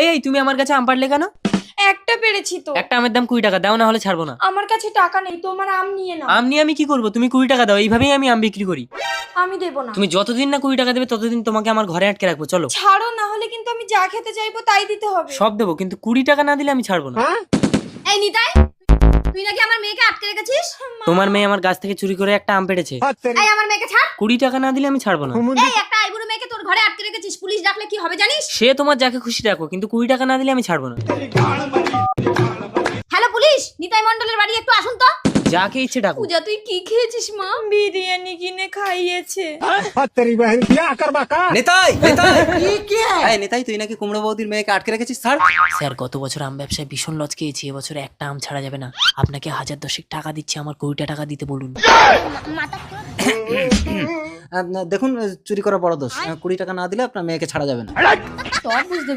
এই তুমি আমার কাছে আম পারলে কেন? একটা পেরেছি তো। একটা আমের দাম 20 টাকা, দাও না হলে ছাড়বো না। আমার কাছে টাকা নেই, তোমার আম নিয়ে নাও। আম নিয়ে আমি কি করবো? তুমি 20 টাকা দাও, এইভাবেই আমি আম বিক্রি করি। আমি দেবো না। তুমি যতদিন না 20 টাকা দেবে ততদিন তোমাকে আমার ঘরে আটকে রাখবো, চলো। ছাড়ো, না হলে কিন্তু আমি যা খেতে চাইবো তাই দিতে হবে। সব দেবো, কিন্তু 20 টাকা না দিলে আমি ছাড়বো না। এই নিতাই, তুই নাকি আমার মেয়েকে আটকে রেখেছিস? তোমার মেয়ে আমার গাছ থেকে চুরি করে একটা আম পেড়েছে। এই আমার মেয়েকে ছাড়। 20 টাকা না দিলে আমি ছাড়বো না। এই একটা আইবুড়ো মেয়েকে তোর ঘরে আটকে রেখেছিস, পুলিশ ডাকলে কি হবে জানিস? সে তোমার যাকে খুশি রাখো, কিন্তু 20 টাকা না দিলে আমি ছাড়বো না। হ্যালো পুলিশ, নিতাই মণ্ডলের বাড়ি একটু আসুন তো। যাকে ইচ্ছে ডাকো। পূজা তুই কি খেয়েছিস মা? বিরিয়ানি কিনে খাইয়েছে। নেতাই নেতাই এই নেতাই, তুই নাকি কুমড়ো বৌদির মেয়েকে আটকে রেখেছিস, ছাড়। স্যার, গত বছর আম ব্যবসায় ভীষণ লস খেয়েছি, এবছর একটা আম ছাড়া যাবে না। আপনাকে 1010 টাকা দিচ্ছি, আমার 20 টাকা দিতে বলুন। দেখুন, চুরি করা বড় দোষ। 20 টাকা না দিলে আপনার মেয়েকে ছাড়া যাবে না। সব বুঝতে